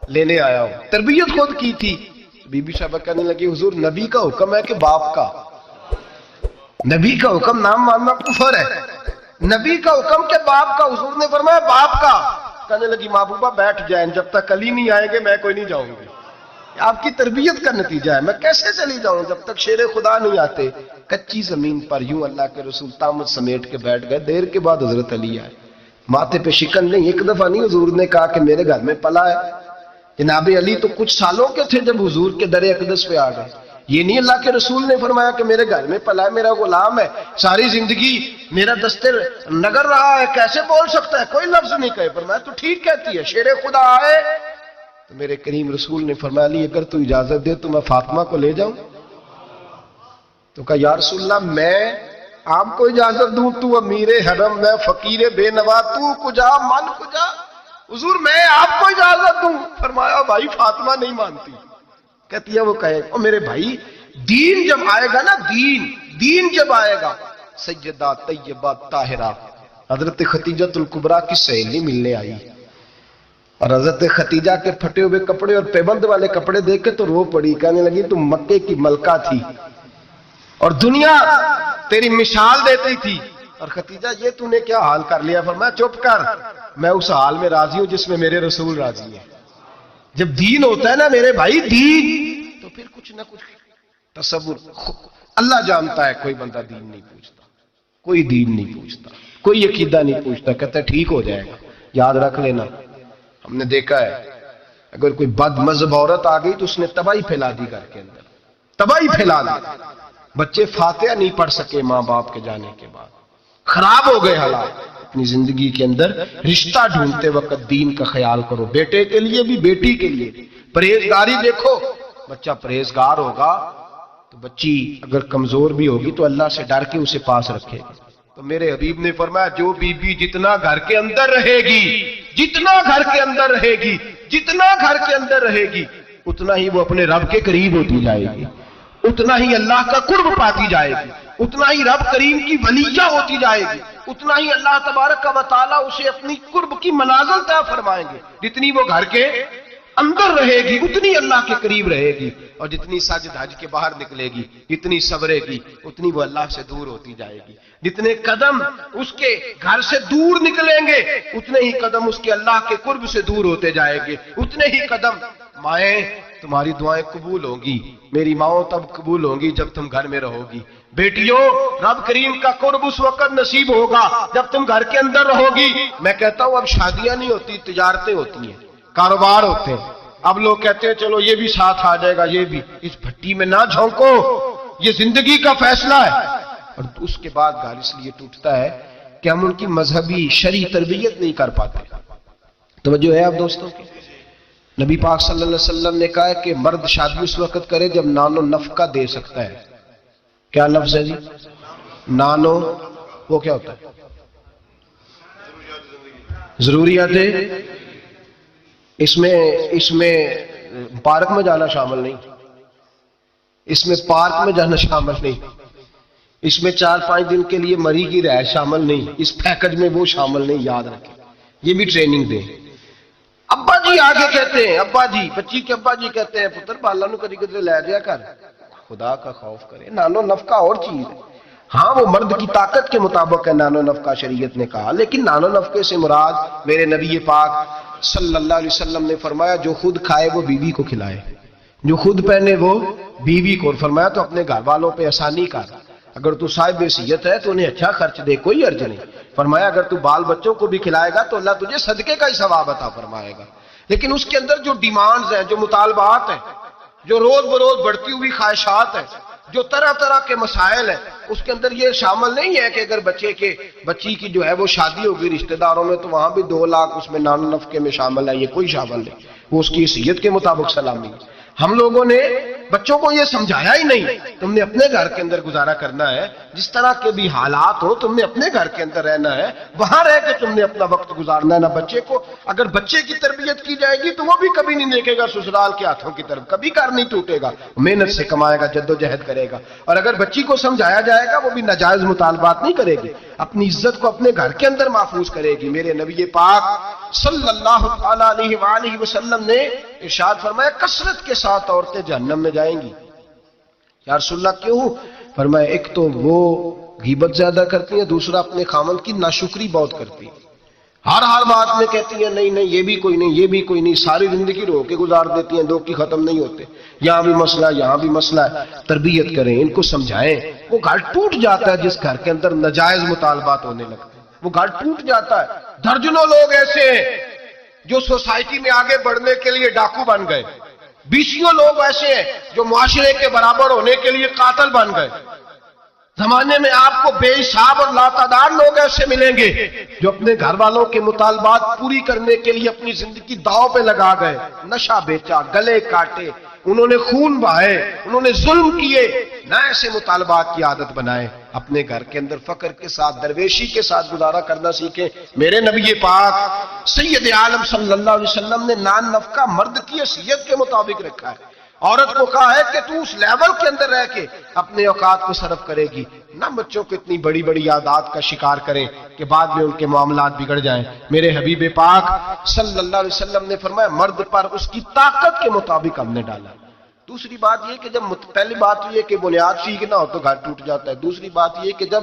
لینے آیا ہوں. تربیت خود کی تھی. بی بی صاحبہ کہنے لگی حضور نبی کا حکم ہے کہ باپ کا؟ نبی کا حکم نام ماننا کفر ہے. نبی کا حکم کہ باپ کا. حضور نے فرمایا باپ کا. کہنے لگی محبوبہ بیٹھ جائیں، جب تک علی نہیں آئیں گے میں کوئی نہیں جاؤں گی. آپ کی تربیت کا نتیجہ ہے. میں کیسے چلی جاؤں جب تک شیر خدا نہیں آتے؟ کچی زمین پر یوں اللہ کے رسول طامت سمیٹ کے بیٹھ گئے. دیر کے بعد حضرت علی آئے. ماتھے پہ شکن نہیں. ایک دفعہ نہیں حضور نے کہا کہ میرے گھر میں پلا ہے. جناب علی تو کچھ سالوں کے تھے جب حضور کے در اقدس پہ آ گئے. یہ نہیں اللہ کے رسول نے فرمایا کہ میرے گھر میں پلا ہے، میرا غلام ہے، ساری زندگی میرا دستر نگر رہا ہے، کیسے بول سکتا ہے؟ کوئی لفظ نہیں کہے. فرمایا تو ٹھیک کہتی ہے، شیر خدا آئے. تو میرے کریم رسول نے فرمایا علی اگر تو اجازت دے تو میں فاطمہ کو لے جاؤں. تو کہا یا رسول اللہ میں آپ کو اجازت دوں؟ تو امیر حرم، میں فقیر بے نوا، تو کجا من کجا. حضور میں آپ کو اجازت دوں. فرمایا بھائی فاطمہ نہیں مانتی. کہتی ہے وہ کہے او میرے بھائی دین جب آئے گا نا، دین جب آئے گا. سیدہ طیبہ طاہرہ حضرت خدیجہ الکبریٰ کی سہیلی ملنے آئی اور حضرت خدیجہ کے پھٹے ہوئے کپڑے اور پیبند والے کپڑے دیکھ کے تو رو پڑی. کہنے لگی تم مکے کی ملکہ تھی اور دنیا تیری مثال دیتی تھی، اور خدیجہ یہ تو نے کیا حال کر لیا. فرمایا چپ کر، میں اس حال میں راضی ہوں جس میں میرے رسول راضی ہے. جب دین ہوتا ہے نا میرے بھائی دین، تو پھر کچھ نہ کچھ تصور. اللہ جانتا ہے کوئی بندہ دین نہیں پوچھتا، کوئی دین نہیں پوچھتا، کوئی عقیدہ نہیں پوچھتا. کہتا ہے ٹھیک ہو جائے گا. یاد رکھ لینا ہم نے دیکھا ہے اگر کوئی بد مذہب عورت آ گئی تو اس نے تباہی پھیلا دی گھر کے اندر، تباہی پھیلا دی. بچے فاتحہ نہیں پڑھ سکے ماں باپ کے جانے کے بعد، خراب ہو گئے حالات. اپنی زندگی کے اندر رشتہ ڈھونڈتے وقت دین کا خیال کرو، بیٹے کے لیے بھی بیٹی کے لیے بھی. پرہیزگاری دیکھو، بچہ پرہیزگار ہوگا تو بچی اگر کمزور بھی ہوگی تو اللہ سے ڈر کے اسے پاس رکھے گا. تو میرے حبیب نے فرمایا جو بی بی جتنا گھر کے اندر رہے گی، جتنا گھر کے اندر رہے گی، جتنا گھر کے اندر رہے گی، اتنا ہی وہ اپنے رب کے قریب ہوتی جائے گی، اتنا ہی اللہ کا قرب پاتی جائے گی، اتنا ہی رب کریم کی ولیہ ہوتی جائے گی، اتنا ہی اللہ تبارک و تعالیٰ اسے اپنی قرب کی منازل طے فرمائیں گے. جتنی وہ گھر کے اندر رہے گی اتنی اللہ کے قریب رہے گی، اور جتنی سج دھج کے باہر نکلے گی، جتنی صبرے گی، اتنی وہ اللہ سے دور ہوتی جائے گی. جتنے قدم اس کے گھر سے دور نکلیں گے اتنے ہی قدم اس کے اللہ کے قرب سے دور ہوتے جائے گے، اتنے ہی قدم. مائیں تمہاری دعائیں قبول ہوں گی، میری ماؤں تب قبول ہوں گی جب تم گھر میں رہو گی. بیٹیوں رب کریم کا قرب اس وقت نصیب ہوگا جب تم گھر کے اندر رہو گی. میں کہتا ہوں اب شادیاں نہیں ہوتی، تجارتیں ہوتی ہیں، کاروبار ہوتے ہیں. اب لوگ کہتے ہیں چلو یہ بھی ساتھ آ جائے گا، یہ بھی. اس بھٹی میں نہ جھونکو، یہ زندگی کا فیصلہ ہے. اور اس کے بعد گھر اس لیے ٹوٹتا ہے کہ ہم ان کی مذہبی شرعی تربیت نہیں کر پاتے. توجہ ہے آپ دوستوں کی؟ نبی پاک صلی اللہ علیہ وسلم نے کہا ہے کہ مرد شادی اس وقت کرے جب نان و نفقہ دے سکتا ہے. کیا لفظ ہے جی؟ نانو وہ کیا ہوتا ہے؟ ضروریات. اس میں پارک میں جانا شامل نہیں، اس میں پارک میں جانا شامل نہیں، اس میں 4-5 دن کے لیے مری کی رہائش شامل نہیں، اس پیکج میں وہ شامل نہیں. یاد رکھیں، یہ بھی ٹریننگ دیں. ابا جی آگے کہتے ہیں، ابا جی بچی کے ابا جی کہتے ہیں پتر بالا نو کدی کدی لے جایا کر، خدا کا خوف کرے. نانو نفقہ اور چیز ہے. ہاں وہ مرد کی طاقت کے مطابق ہے نانو نفقہ شریعت نے کہا، لیکن نانو نفقے سے مراد میرے نبی پاک صلی اللہ علیہ وسلم نے فرمایا جو خود کھائے وہ بیوی کو کھلائے، جو خود پہنے وہ بیوی کو. فرمایا تو اپنے گھر والوں پہ آسانی کر، اگر تو صاحب حیثیت ہے تو انہیں اچھا خرچ دے، کوئی عرض نہیں. فرمایا اگر تو بال بچوں کو بھی کھلائے گا تو اللہ تجھے صدقے کا ہی ثواب عطا فرمائے گا. لیکن اس کے اندر جو ڈیمانڈز ہیں، جو مطالبات ہیں، جو روز بروز بڑھتی ہوئی خواہشات ہیں، جو طرح طرح کے مسائل ہیں، اس کے اندر یہ شامل نہیں ہے کہ اگر بچی کی جو ہے وہ شادی ہوگی رشتہ داروں میں تو وہاں بھی 2 لاکھ اس میں نان نفقے میں شامل ہے. یہ کوئی شامل نہیں، وہ اس کی حیثیت کے مطابق سلامی ہے. ہم لوگوں نے بچوں کو یہ سمجھایا ہی نہیں. تم نے اپنے گھر کے اندر گزارا کرنا ہے، جس طرح کے بھی حالات ہو تم نے اپنے گھر کے اندر رہنا ہے، وہاں رہ کے تم نے اپنا وقت گزارنا ہے. نہ بچے کو اگر بچے کی تربیت کی جائے گی تو وہ بھی کبھی نہیں دیکھے گا سسرال کے ہاتھوں کی طرف، کبھی گھر نہیں ٹوٹے گا، محنت سے کمائے گا، جد و جہد کرے گا. اور اگر بچی کو سمجھایا جائے گا وہ بھی ناجائز مطالبات نہیں کرے گی. اپنی عزت کو اپنے گھر کے اندر محفوظ کرے گی. میرے نبی پاک صلی اللہ علیہ وآلہ وسلم نے ارشاد فرمایا کثرت کے ساتھ عورتیں جہنم میں جائیں گی. یا رسول اللہ کیوں؟ فرمایا ایک تو وہ غیبت زیادہ کرتی ہیں، دوسرا اپنے خامند کی ناشکری بہت کرتی ہیں. ہر بات میں کہتی ہیں نہیں یہ بھی کوئی نہیں، یہ بھی کوئی نہیں، ساری زندگی رو کے گزار دیتی ہیں، دو کی ختم نہیں ہوتے. یہاں بھی مسئلہ ہے، یہاں بھی مسئلہ ہے. تربیت کریں، ان کو سمجھائیں. وہ گھر ٹوٹ جاتا ہے جس گھر کے اندر ناجائز مطالبات ہونے لگتے ہیں، وہ گھر ٹوٹ جاتا ہے. درجنوں لوگ ایسے ہیں جو سوسائٹی میں آگے بڑھنے کے لیے ڈاکو بن گئے، بیسیوں لوگ ایسے ہیں جو معاشرے کے برابر ہونے کے لیے قاتل بن گئے. زمانے میں آپ کو بے حساب اور لاتعداد لوگ ایسے ملیں گے جو اپنے گھر والوں کے مطالبات پوری کرنے کے لیے اپنی زندگی داؤ پہ لگا گئے. نشہ بیچا، گلے کاٹے، انہوں نے خون بہائے، انہوں نے ظلم کیے. نہ ایسے مطالبات کی عادت بنائیں. اپنے گھر کے اندر فقر کے ساتھ، درویشی کے ساتھ گزارا کرنا سیکھیں. میرے نبی پاک سید عالم صلی اللہ علیہ وسلم نے نان نفقہ مرد کی حیثیت کے مطابق رکھا ہے. عورت کو کہا ہے کہ تو اس لیول کے اندر رہ کے اپنے اوقات کو صرف کرے گی. نہ بچوں کو اتنی بڑی بڑی عادات کا شکار کریں کہ بعد میں ان کے معاملات بگڑ جائیں. میرے حبیب پاک صلی اللہ علیہ وسلم نے فرمایا مرد پر اس کی طاقت کے مطابق ہم نے ڈالا. دوسری بات یہ کہ جب پہلی بات یہ کہ بنیاد ٹھیک نہ ہو تو گھر ٹوٹ جاتا ہے. دوسری بات یہ کہ جب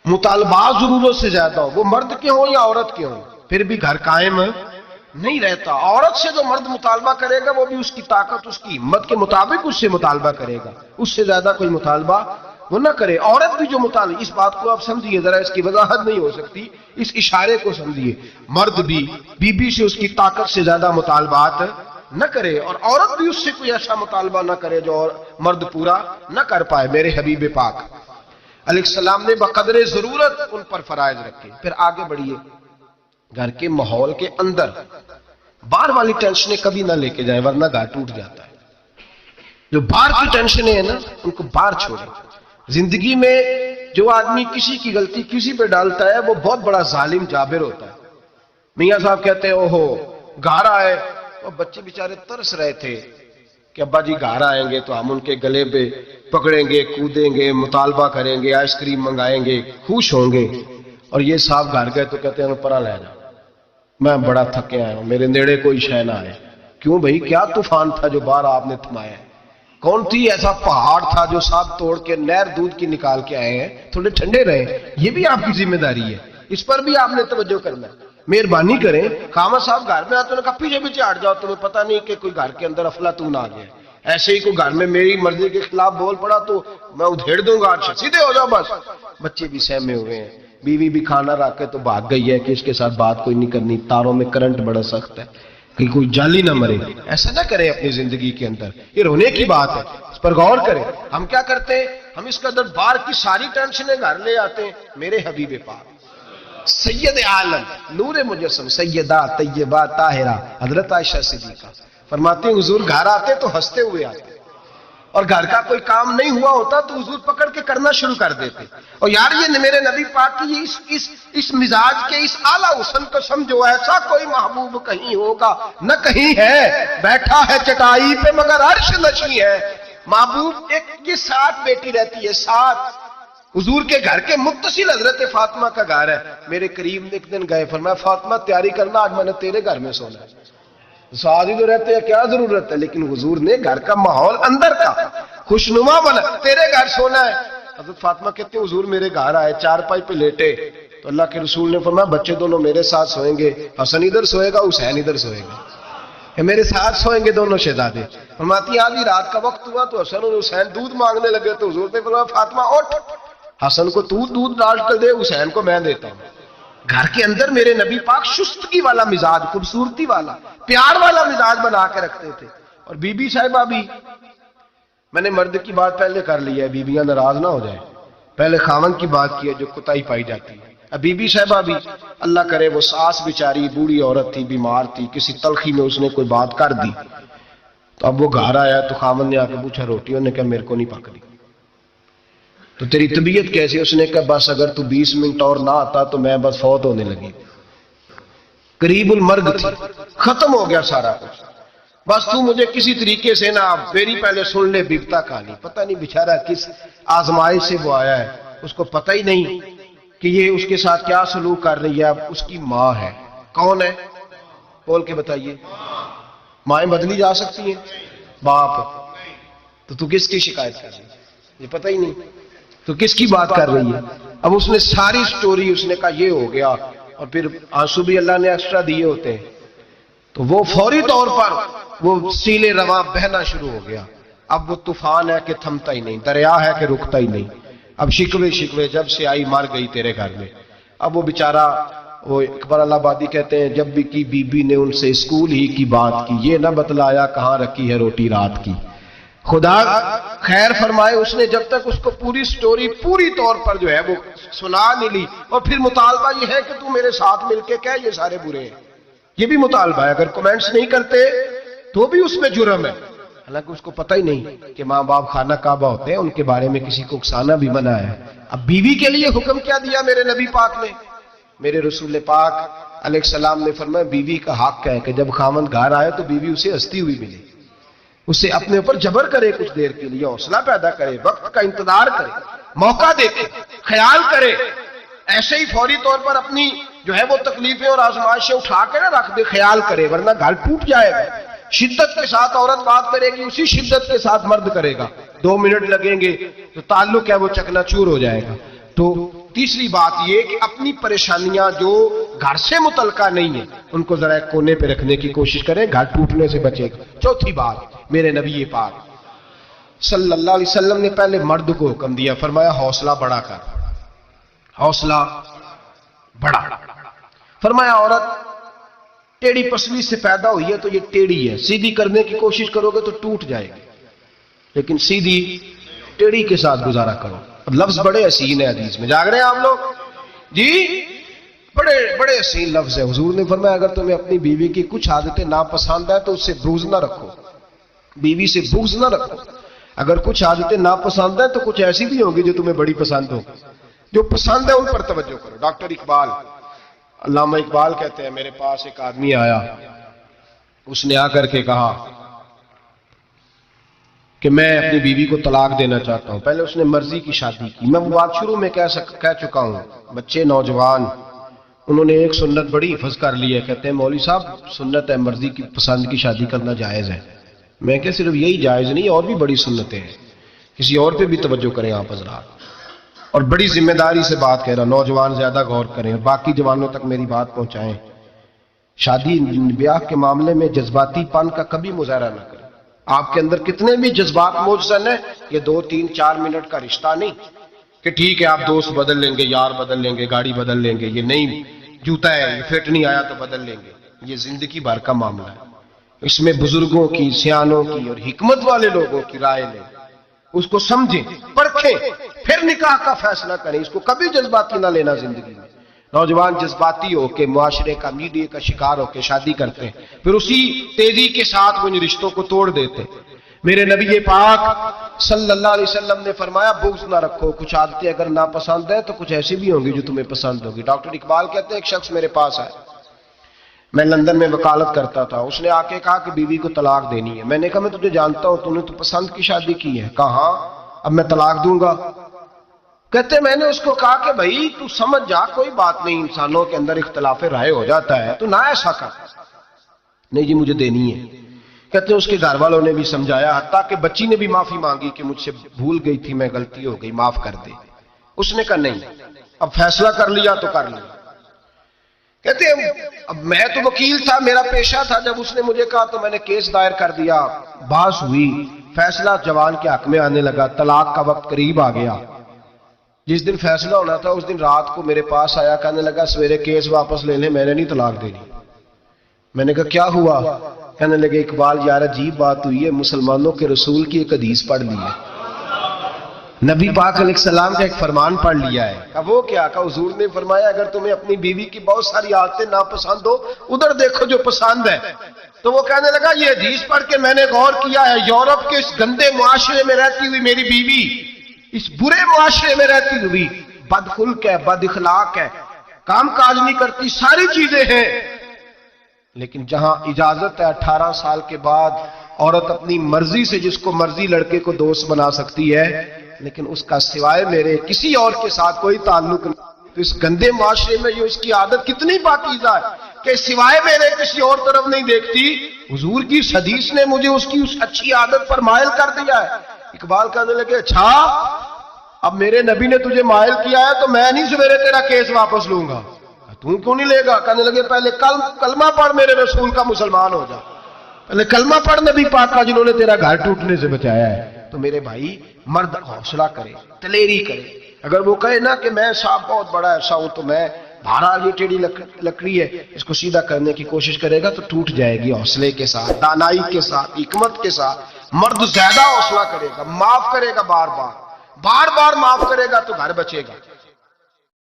مطالبات ضرورت سے زیادہ ہو، وہ مرد کے ہوں یا عورت کے ہوں، پھر بھی گھر قائم نہیں رہتا. عورت سے جو مرد مطالبہ کرے گا وہ بھی اس کی طاقت، اس کی ہمت کے مطابق اس سے مطالبہ کرے گا. اس سے زیادہ کوئی مطالبہ وہ نہ کرے. عورت بھی جو مطالبہ، اس بات کو آپ سمجھیے ذرا، اس کی وضاحت نہیں ہو سکتی، اس اشارے کو سمجھیے. مرد بھی بیوی سے اس کی طاقت سے زیادہ مطالبات نہ کرے، اور عورت بھی اس سے کوئی ایسا مطالبہ نہ کرے جو مرد پورا نہ کر پائے. میرے حبیب پاک علیہ السلام نے بقدر ضرورت ان پر فرائض رکھے. پھر آگے بڑھیے. گھر کے ماحول کے اندر باہر والی ٹینشنیں کبھی نہ لے کے جائیں ورنہ گھر ٹوٹ جاتا ہے. جو باہر کی ٹینشنیں ہیں نا ان کو باہر چھوڑیں. زندگی میں جو آدمی کسی کی غلطی کسی پہ ڈالتا ہے وہ بہت بڑا ظالم جابر ہوتا ہے. میاں صاحب کہتے ہیں اوہو گھر آئے، اور بچے بیچارے ترس رہے تھے کہ ابا جی گھر آئیں گے تو ہم ان کے گلے پہ پکڑیں گے، کودیں گے، مطالبہ کریں گے، آئس کریم منگائیں گے، خوش ہوں گے. اور یہ صاحب گھر گئے تو کہتے ہیں پرا لے جا، میں بڑا تھکے آیا ہوں، میرے نیڑے کوئی شے نہ آئے. کیوں بھائی، کیا طوفان تھا جو باہر آپ نے تھمایا ہے؟ کون تھی ایسا پہاڑ تھا جو صاحب توڑ کے نہر دودھ کی نکال کے آئے ہیں؟ تھوڑے ٹھنڈے رہیں. یہ بھی آپ کی ذمہ داری ہے، اس پر بھی آپ نے توجہ کرنا ہے. مہربانی کریں. خامد صاحب گھر میں آتے ہیں کہا پیچھے پیچھے ہٹ جاؤ، تمہیں پتہ نہیں کہ کوئی گھر کے اندر افلاطون آ گیا. ایسے ہی کوئی گھر میں میری مرضی کے خلاف بول پڑا تو میں ادھیڑ دوں گا، سیدھے ہو جاؤ بس. بچے بھی سہمے ہوئے ہیں، بیوی بھی کھانا رکھ کے تو بھاگ گئی ہے کہ اس کے ساتھ بات کوئی نہیں کرنی، تاروں میں کرنٹ بڑا سخت ہے کہ کوئی جالی نہ مرے. ایسا نہ کریں اپنی زندگی کے اندر، یہ رونے کی بات ہے، اس پر غور کریں. ہم کیا کرتے ہیں، ہم اس کا در باہر کی ساری ٹینشنیں گھر لے آتے ہیں. میرے حبیب پاک سید عالم نور مجسم سیدہ طیبہ طاہرہ حضرت عائشہ صدیقہ فرماتے ہیں حضور گھر آتے تو ہنستے ہوئے آتے، اور گھر کا کوئی کام نہیں ہوا ہوتا تو حضور پکڑ کے کرنا شروع کر دیتے. اور یار یہ میرے نبی پاک کی اس مزاج کے اس اعلیٰ حسن کو سمجھو، ایسا کوئی محبوب کہیں ہوگا نہ کہیں ہے، بیٹھا ہے چٹائی پہ مگر عرش نشیں ہے. محبوب ایک یہ 7 بیٹی رہتی ہے، 7. حضور کے گھر کے متصل حضرت فاطمہ کا گھر ہے. میرے قریب نے ایک دن گئے، فرمایا فاطمہ تیاری کرنا، آج میں نے تیرے گھر میں سونا ہے. ساتھ ہی تو رہتے ہیں، کیا ضرورت ہے، لیکن حضور نے گھر کا ماحول اندر کا خوشنما بنا، تیرے گھر سونا ہے. حضرت فاطمہ کہتے ہیں حضور میرے گھر آئے، چارپائی پہ لیٹے تو اللہ کے رسول نے فرمایا بچے دونوں میرے ساتھ سوئیں گے، حسن ادھر سوئے گا، حسین ادھر سوئے گا، میرے ساتھ سوئیں گے دونوں شہزادے. فرماتی آدھی رات کا وقت ہوا تو حسن اور حسین دودھ مانگنے لگے تو حضور نے فرمایا فاطمہ اٹھ، حسن کو تو دودھ ڈال کر دے، حسین کو میں دیتا ہوں. گھر کے اندر میرے نبی پاک شستگی والا مزاج، خوبصورتی والا، پیار والا مزاج بنا کے رکھتے تھے. اور بی بی صاحبہ بھی، میں نے مرد کی بات پہلے کر لی ہے، بیویاں ناراض نہ ہو جائیں، پہلے خاوند کی بات کی ہے جو کوتاہی پائی جاتی ہے. اب بی بی صاحبہ بھی اللہ کرے وہ ساس بیچاری بوڑھی عورت تھی، بیمار تھی، کسی تلخی میں اس نے کوئی بات کر دی تو اب وہ گھر آیا تو خاوند نے آ کے پوچھا روٹیوں نے کہا میرے کو نہیں پک دی. تو تیری طبیعت کیسی؟ اس نے کہا بس اگر تو 20 منٹ اور نہ آتا تو میں بس فوت ہونے لگی، قریب المرگ تھی، ختم ہو گیا سارا کچھ، بس تو مجھے کسی طریقے سے نہ میری پہلے سن لے بگتا کہانی. پتہ نہیں بیچارہ کس آزمائش سے وہ آیا ہے، اس کو پتہ ہی نہیں کہ یہ اس کے ساتھ کیا سلوک کر رہی ہے، اب اس کی ماں ہے. کون ہے؟ بول کے بتائیے. مائیں بدلی جا سکتی ہیں؟ باپ. تو کس کی شکایت کر رہی ہے؟ یہ پتہ ہی نہیں تو کس کی بات کر رہی ہے. اب اس نے ساری سٹوری اس نے کہا یہ ہو گیا، اور پھر آنسو بھی اللہ نے ایکسٹرا دیے ہوتے ہیں، تو وہ فوری طور پر وہ سیلے رواں بہنا شروع ہو گیا. اب وہ طوفان ہے کہ تھمتا ہی نہیں، دریا ہے کہ رکتا ہی نہیں. اب شکوے جب سے آئی مر گئی تیرے گھر میں. اب وہ بیچارہ، وہ اکبر اللہ آبادی کہتے ہیں جب بھی کی بی بی نے ان سے اسکول ہی کی بات کی، یہ نہ بتلایا کہاں رکھی ہے روٹی رات کی. خدا خیر فرمائے، اس نے جب تک اس کو پوری سٹوری پوری طور پر جو ہے وہ سنا نہیں لی. اور پھر مطالبہ یہ ہے کہ تو میرے ساتھ مل کے کہہ یہ سارے برے ہیں، یہ بھی مطالبہ ہے. اگر کمنٹس نہیں کرتے تو بھی اس میں جرم ہے. حالانکہ اس کو پتہ ہی نہیں کہ ماں باپ خانہ کعبہ ہوتے ہیں، ان کے بارے میں کسی کو اکسانا بھی منع ہے. اب بیوی کے لیے حکم کیا دیا میرے نبی پاک نے؟ میرے رسول پاک علیہ السلام نے فرمایا بیوی کا حق ہے کہ جب خاوند گھر آئے تو بیوی اسے ہنستی ہوئی ملے، اسے اپنے اوپر جبر کرے، کچھ دیر کے لیے حوصلہ پیدا کرے، وقت کا انتظار کرے، موقع دیکھے، خیال کرے. ایسے ہی فوری طور پر اپنی جو ہے وہ تکلیفیں اور آزمائشیں اٹھا کے نہ رکھ دے، خیال کرے، ورنہ گھر ٹوٹ جائے گا. شدت کے ساتھ عورت بات کرے گی، اسی شدت کے ساتھ مرد کرے گا. 2 منٹ لگیں گے تو تعلق ہے وہ چکنا چور ہو جائے گا. تو تیسری بات یہ کہ اپنی پریشانیاں جو گھر سے متعلقہ نہیں ہیں ان کو ذرا ایک کونے پہ رکھنے کی کوشش کریں، گھر ٹوٹنے سے بچے گا. چوتھی بات، میرے نبی پاک صلی اللہ علیہ وسلم نے پہلے مرد کو حکم دیا، فرمایا حوصلہ بڑا کر، حوصلہ بڑا. فرمایا عورت ٹیڑھی پسلی سے پیدا ہوئی ہے تو یہ ٹیڑھی ہے، سیدھی کرنے کی کوشش کرو گے تو ٹوٹ جائے گی، لیکن سیدھی ٹیڑھی کے ساتھ گزارا کرو. لفظ بڑے حسین ہے، حدیث میں جاگ رہے ہیں آپ لوگ جی، بڑے حسین لفظ ہے. حضور نے فرمایا اگر تمہیں اپنی بیوی کی کچھ عادتیں ناپسند ہے تو اس سے بغض نہ رکھو، بیوی سے بغض نہ رکھو. اگر کچھ عادتیں ناپسند ہیں تو کچھ ایسی بھی ہوں گی جو تمہیں بڑی پسند ہو، جو پسند ہے ان پر توجہ کرو. ڈاکٹر اقبال، علامہ اقبال کہتے ہیں میرے پاس ایک آدمی آیا، اس نے آ کر کے کہا کہ میں اپنی بیوی کو طلاق دینا چاہتا ہوں. پہلے اس نے مرضی کی شادی کی، میں وہ بات شروع میں کہہ چکا ہوں. بچے نوجوان انہوں نے ایک سنت بڑی حفظ کر لی ہے، کہتے ہیں مولوی صاحب سنت ہے مرضی کی پسند کی شادی کرنا جائز ہے. میں کہ صرف یہی جائز نہیں، اور بھی بڑی سنتیں ہیں، کسی اور پہ بھی توجہ کریں آپ حضرات. اور بڑی ذمہ داری سے بات کہہ رہا، نوجوان زیادہ غور کریں اور باقی جوانوں تک میری بات پہنچائیں. شادی بیاہ کے معاملے میں جذباتی پن کا کبھی مظاہرہ نہ کریں. آپ کے اندر کتنے بھی جذبات موجود ہیں، یہ 2 3 4 منٹ کا رشتہ نہیں کہ ٹھیک ہے آپ دوست بدل لیں گے، یار بدل لیں گے، گاڑی بدل لیں گے، یہ نہیں جوتا ہے یہ فٹ نہیں آیا تو بدل لیں گے. یہ زندگی بھر کا معاملہ ہے. اس میں بزرگوں کی، سیانوں کی اور حکمت والے لوگوں کی رائے لیں، اس کو سمجھیں، پرکھیں، پھر نکاح کا فیصلہ کریں. اس کو کبھی جذباتی نہ لینا. زندگی میں نوجوان جذباتی ہو کے معاشرے کا، میڈیا کا شکار ہو کے شادی کرتے ہیں، پھر اسی تیزی کے ساتھ وہ ان رشتوں کو توڑ دیتے. میرے نبی پاک صلی اللہ علیہ وسلم نے فرمایا بغض نہ رکھو. کچھ عادتیں اگر ناپسند ہیں تو کچھ ایسی بھی ہوں گی جو تمہیں پسند ہوگی. ڈاکٹر اقبال کہتے ہیں ایک شخص میرے پاس آیا، میں لندن میں وکالت کرتا تھا. اس نے آ کے کہا کہ بیوی کو طلاق دینی ہے. میں نے کہا میں تجھے جانتا ہوں، تو نے تو پسند کی شادی کی ہے. کہا ہاں، اب میں طلاق دوں گا. کہتے میں نے اس کو کہا کہ بھائی تو سمجھ جا، کوئی بات نہیں، انسانوں کے اندر اختلاف رائے ہو جاتا ہے، تو نہ ایسا کر. نہیں جی مجھے دینی ہے. کہتے اس کے گھر والوں نے بھی سمجھایا، حتیٰ کہ بچی نے بھی معافی مانگی کہ مجھ سے بھول گئی تھی، میں غلطی ہو گئی، معاف کر دے. اس نے کہا نہیں، اب فیصلہ کر لیا تو کر لیا. کہتے اب میں تو وکیل تھا، میرا پیشہ تھا، جب اس نے مجھے کہا تو میں نے کیس دائر کر دیا. بحث ہوئی، فیصلہ جوان کے حق میں آنے لگا. طلاق کا وقت قریب آ گیا. جس دن فیصلہ ہونا تھا اس دن رات کو میرے پاس آیا، کہنے لگا سویرے کیس واپس لے لیں، میں نے نہیں طلاق دینی. میں نے کہا کیا ہوا؟ کہنے لگے اقبال یار عجیب بات ہوئی ہے، مسلمانوں کے رسول کی ایک حدیث پڑھ لی ہے، نبی پاک علیہ السلام کا ایک فرمان پڑھ لیا ہے. اب وہ کیا کہا؟ حضور نے فرمایا اگر تمہیں اپنی بیوی کی بہت ساری عادتیں ناپسند ہو، ادھر دیکھو جو پسند ہے. تو وہ کہنے لگا یہ حدیث پڑھ کے میں نے غور کیا ہے، یورپ کے اس گندے معاشرے میں رہتی ہوئی میری بیوی اس برے معاشرے میں رہتی ہوئی بد خلق ہے، بد اخلاق ہے، کام کاج نہیں کرتی، ساری چیزیں ہیں، لیکن جہاں اجازت ہے 18 سال کے بعد عورت اپنی مرضی سے جس کو مرضی لڑکے کو دوست بنا سکتی ہے، لیکن اس کا سوائے میرے کسی اور کے ساتھ کوئی تعلق نہیں. تو اس گندے معاشرے میں یہ اس کی عادت کتنی پاکیزہ ہے کہ سوائے میرے کسی اور طرف نہیں دیکھتی. حضور کی اس حدیث نے مجھے اس کی اس اچھی عادت پر مائل کر دیا ہے. اقبال کہنے لگے اچھا اب میرے نبی نے تجھے مائل کیا ہے تو میں نہیں سویرے تیرا کیس واپس لوں گا. تم کیوں نہیں لے گا؟ کہنے لگے پہلے کلمہ پڑھ میرے رسول کا مسلمان ہو جا. پہلے کلمہ پڑھ نبی پاک کا جنہوں نے تیرا گھر ٹوٹنے سے بچایا ہے. تو میرے بھائی مرد حوصلہ کرے, دلیری کرے. اگر وہ کہے نا کہ میں صاحب بہت بڑا ایسا ہوں تو میں بہرحال یہ ٹیڑھی لکڑی ہے اس کو سیدھا کرنے کی کوشش کرے گا تو ٹوٹ جائے گی. حوصلے کے ساتھ, دانائی کے ساتھ, حکمت کے ساتھ مرد زیادہ حوصلہ کرے گا, معاف کرے گا, بار بار معاف کرے گا تو گھر بچے گا.